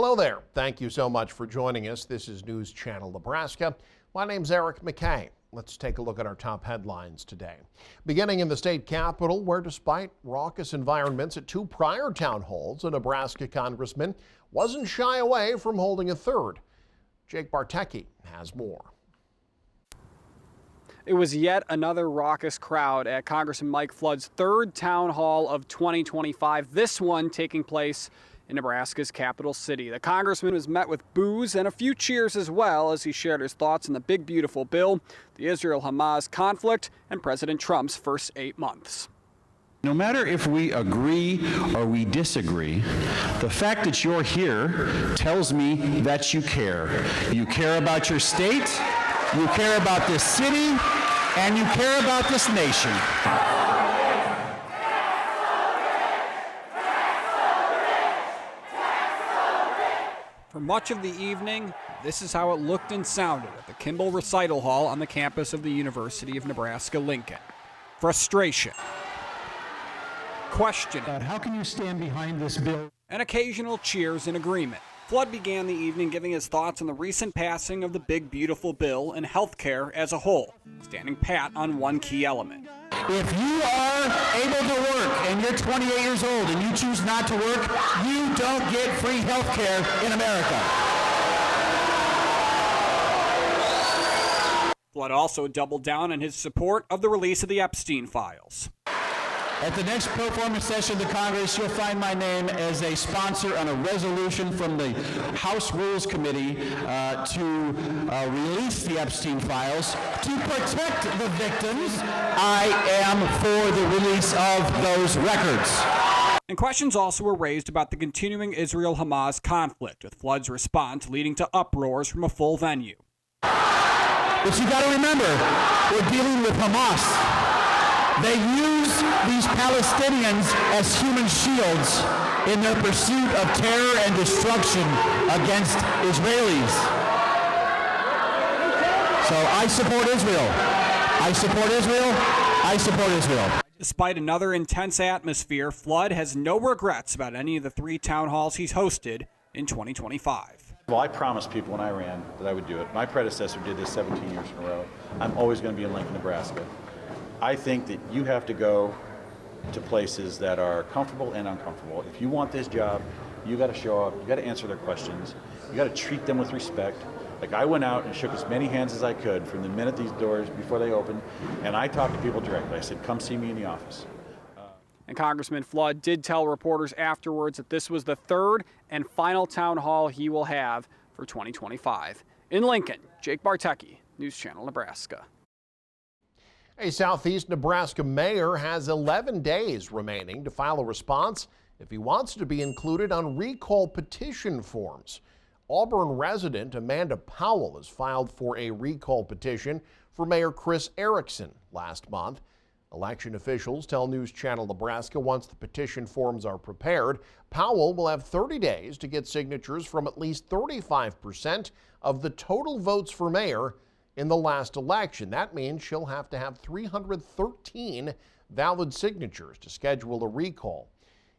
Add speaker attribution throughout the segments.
Speaker 1: Hello there. Thank you so much for joining us. This is News Channel Nebraska. My name's Eric McKay. Let's take a look at our top headlines today. Beginning in the state capitol, where despite raucous environments at two prior town halls, a Nebraska congressman wasn't shy away from holding a third. Jake Bartecki has more.
Speaker 2: It was yet another raucous crowd at Congressman Mike Flood's third town hall of 2025, this one taking place in Nebraska's capital city. The congressman was met with boos and a few cheers as well as he shared his thoughts on the big beautiful bill, the Israel-Hamas conflict, and President Trump's first 8 months.
Speaker 3: No matter if we agree or we disagree, the fact that you're here tells me that you care. You care about your state, you care about this city, and you care about this nation.
Speaker 2: For much of the evening, this is how it looked and sounded at the Kimball Recital Hall on the campus of the University of Nebraska-Lincoln. Frustration. Questioning.
Speaker 3: How can you stand behind this bill?
Speaker 2: And occasional cheers in agreement. Flood began the evening giving his thoughts on the recent passing of the big beautiful bill and health care as a whole, standing pat on one key element.
Speaker 3: If you are able to work and you're 28 years old and you choose not to work, you don't get free health care in America.
Speaker 2: Flood also doubled down on his support of the release of the Epstein files.
Speaker 3: At the next performance session of the Congress, you'll find my name as a sponsor on a resolution from the House Rules Committee to release the Epstein files to protect the victims. I am for the release of those records.
Speaker 2: And questions also were raised about the continuing Israel-Hamas conflict, with Flood's response leading to uproars from a full venue.
Speaker 3: But you got to remember, we're dealing with Hamas. They use these Palestinians as human shields in their pursuit of terror and destruction against Israelis. So I support Israel. I support Israel. I support Israel.
Speaker 2: Despite another intense atmosphere, Flood has no regrets about any of the 3 town halls he's hosted in 2025.
Speaker 4: Well, I promised people when I ran that I would do it. My predecessor did this 17 years in a row. I'm always going to be in Lincoln, Nebraska. I think that you have to go to places that are comfortable and uncomfortable. If you want this job, you got to show up, you got to answer their questions, you got to treat them with respect. Like, I went out and shook as many hands as I could from the minute these doors, before they opened, and I talked to people directly. I said, come see me in the office.
Speaker 2: And Congressman Flood did tell reporters afterwards that this was the 3rd and final town hall he will have for 2025. In Lincoln, Jake Bartecki, News Channel Nebraska.
Speaker 1: A Southeast Nebraska mayor has 11 days remaining to file a response if he wants to be included on recall petition forms. Auburn resident Amanda Powell has filed for a recall petition for Mayor Chris Erickson last month. Election officials tell News Channel Nebraska once the petition forms are prepared, Powell will have 30 days to get signatures from at least 35% of the total votes for mayor in the last election. That means she'll have to have 313 valid signatures to schedule a recall.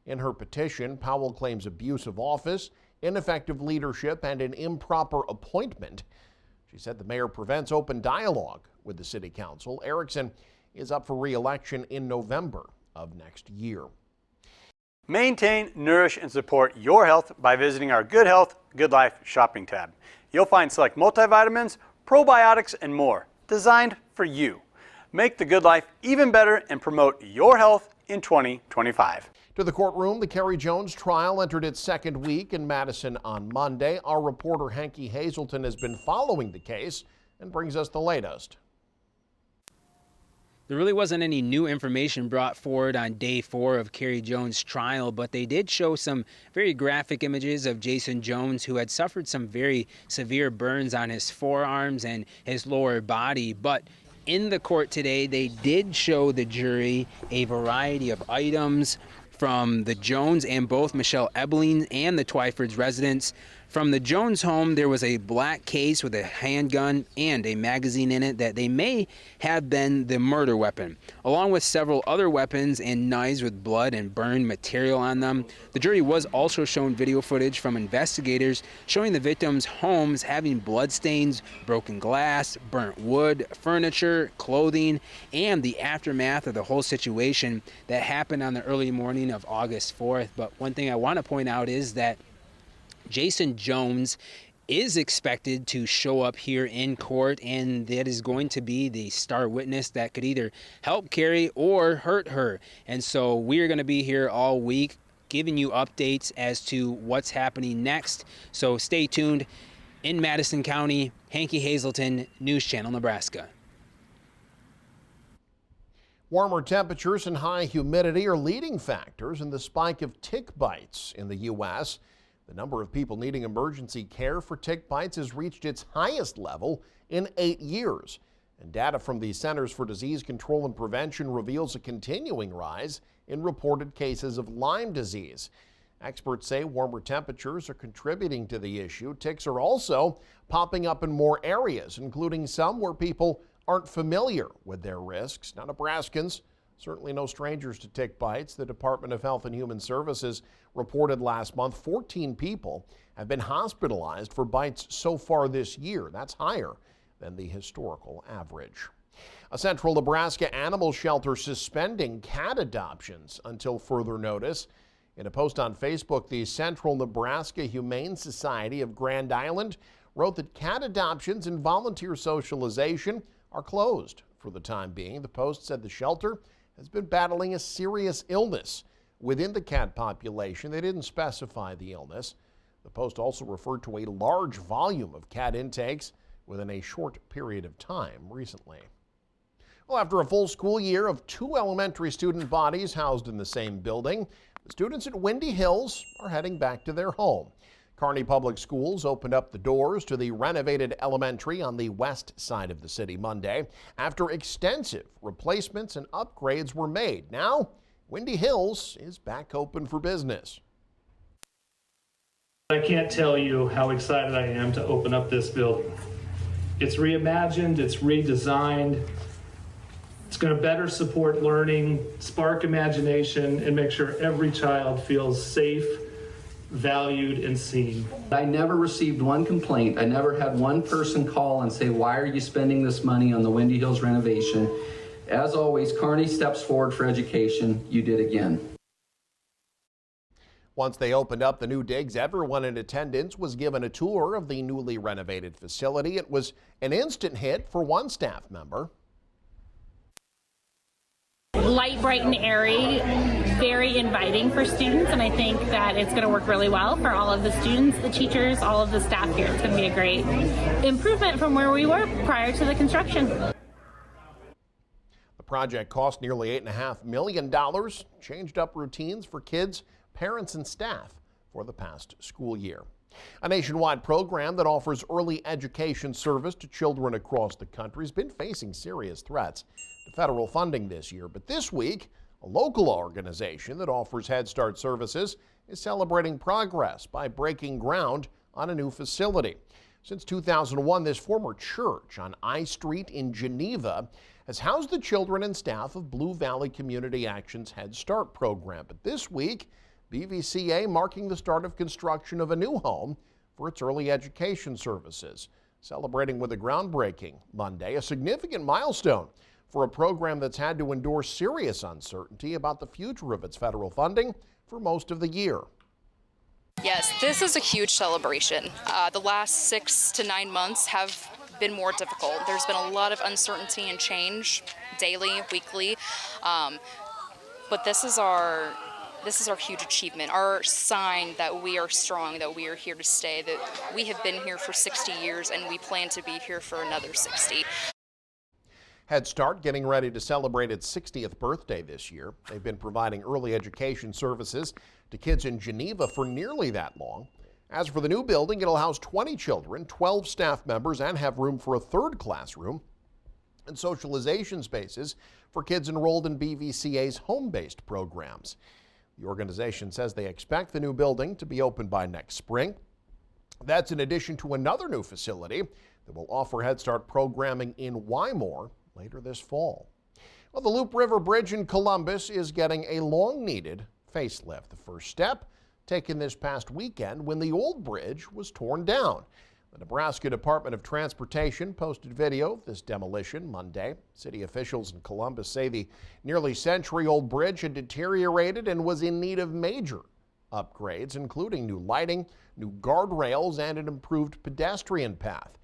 Speaker 1: In her petition, Powell claims abuse of office, ineffective leadership, and an improper appointment. She said the mayor prevents open dialogue with the city council. Erickson is up for re-election in November of next year.
Speaker 5: Maintain, nourish, and support your health by visiting our Good Health, Good Life shopping tab. You'll find select multivitamins, probiotics, and more, designed for you. Make the good life even better and promote your health in 2025.
Speaker 1: To the courtroom, the Carrie Jones trial entered its second week in Madison on Monday. Our reporter Hanky Hazelton has been following the case and brings us the latest.
Speaker 6: There really wasn't any new information brought forward on day 4 of Carrie Jones' trial, but they did show some very graphic images of Jason Jones, who had suffered some very severe burns on his forearms and his lower body. But in the court today, they did show the jury a variety of items from the Jones and both Michelle Ebeling and the Twyford's residence. From the Jones home, there was a black case with a handgun and a magazine in it that they may have been the murder weapon, along with several other weapons and knives with blood and burned material on them. The jury was also shown video footage from investigators showing the victims' homes having bloodstains, broken glass, burnt wood, furniture, clothing, and the aftermath of the whole situation that happened on the early morning of August 4th. But one thing I want to point out is that Jason Jones is expected to show up here in court, and that is going to be the star witness that could either help Carrie or hurt her. And so we're going to be here all week giving you updates as to what's happening next. So stay tuned. In Madison County, Hanky Hazelton, News Channel, Nebraska.
Speaker 1: Warmer temperatures and high humidity are leading factors in the spike of tick bites in the U.S. The number of people needing emergency care for tick bites has reached its highest level in 8 years. And data from the Centers for Disease Control and Prevention reveals a continuing rise in reported cases of Lyme disease. Experts say warmer temperatures are contributing to the issue. Ticks are also popping up in more areas, including some where people aren't familiar with their risks. Now, Nebraskans, certainly no strangers to tick bites. The Department of Health and Human Services reported last month 14 people have been hospitalized for bites so far this year. That's higher than the historical average. A central Nebraska animal shelter suspending cat adoptions until further notice. In a post on Facebook, the Central Nebraska Humane Society of Grand Island wrote that cat adoptions and volunteer socialization are closed for the time being. The post said the shelter has been battling a serious illness within the cat population. They didn't specify the illness. The post also referred to a large volume of cat intakes within a short period of time recently. Well, after a full school year of 2 elementary student bodies housed in the same building, the students at Windy Hills are heading back to their home. Kearney Public Schools opened up the doors to the renovated elementary on the west side of the city Monday after extensive replacements and upgrades were made. Now, Windy Hills is back open for business.
Speaker 7: I can't tell you how excited I am to open up this building. It's reimagined, it's redesigned. It's going to better support learning, spark imagination, and make sure every child feels safe, valued, and seen.
Speaker 8: I never received one complaint. I never had one person call and say, why are you spending this money on the Windy Hills renovation? As always, Kearney steps forward for education. You did again.
Speaker 1: Once they opened up the new digs, everyone in attendance was given a tour of the newly renovated facility. It was an instant hit for one staff member.
Speaker 9: Light, bright, and airy, very inviting for students, and I think that it's going to work really well for all of the students, the teachers, all of the staff here. It's going to be a great improvement from where we were prior to the construction.
Speaker 1: The project cost nearly $8.5 million, changed up routines for kids, parents, and staff for the past school year. A nationwide program that offers early education service to children across the country has been facing serious threats to federal funding this year. But this week, a local organization that offers Head Start services is celebrating progress by breaking ground on a new facility. Since 2001, this former church on I Street in Geneva has housed the children and staff of Blue Valley Community Action's Head Start program. But this week, BVCA marking the start of construction of a new home for its early education services, celebrating with a groundbreaking Monday, a significant milestone for a program that's had to endure serious uncertainty about the future of its federal funding for most of the year.
Speaker 10: Yes, this is a huge celebration. The last 6 to 9 months have been more difficult. There's been a lot of uncertainty and change daily, weekly, but this is our huge achievement, our sign that we are strong, that we are here to stay, that we have been here for 60 years and we plan to be here for another 60.
Speaker 1: Head Start getting ready to celebrate its 60th birthday this year. They've been providing early education services to kids in Geneva for nearly that long. As for the new building, it'll house 20 children, 12 staff members, and have room for a third classroom and socialization spaces for kids enrolled in BVCA's home-based programs. The organization says they expect the new building to be open by next spring. That's in addition to another new facility that will offer Head Start programming in Wymore later this fall. Well, the Loop River Bridge in Columbus is getting a long-needed facelift. The first step taken this past weekend when the old bridge was torn down. The Nebraska Department of Transportation posted video of this demolition Monday. City officials in Columbus say the nearly century-old bridge had deteriorated and was in need of major upgrades, including new lighting, new guardrails, and an improved pedestrian path.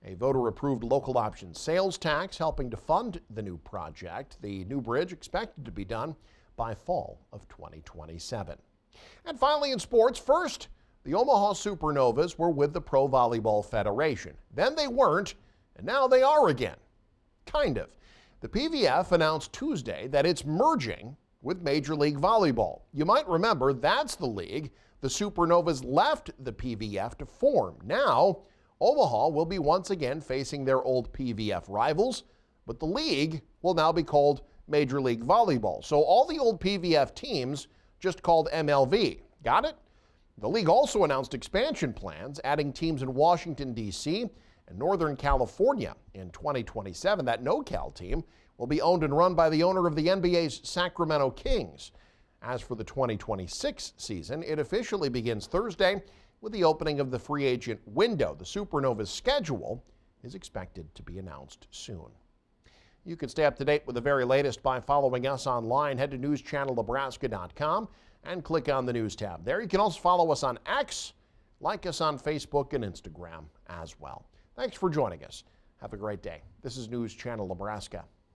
Speaker 1: A voter-approved local option sales tax helping to fund the new project. The new bridge expected to be done by fall of 2027. And finally in sports, first, the Omaha Supernovas were with the Pro Volleyball Federation. Then they weren't, and now they are again. Kind of. The PVF announced Tuesday that it's merging with Major League Volleyball. You might remember that's the league the Supernovas left the PVF to form. Now, Omaha will be once again facing their old PVF rivals, but the league will now be called Major League Volleyball. So all the old PVF teams just called MLV. Got it? The league also announced expansion plans, adding teams in Washington, D.C. and Northern California in 2027. That NoCal team will be owned and run by the owner of the NBA's Sacramento Kings. As for the 2026 season, it officially begins Thursday with the opening of the free agent window. The Supernovas' schedule is expected to be announced soon. You can stay up to date with the very latest by following us online. Head to newschannelnebraska.com and click on the News tab. There you can also follow us on X, like us on Facebook and Instagram as well. Thanks for joining us. Have a great day. This is News Channel Nebraska.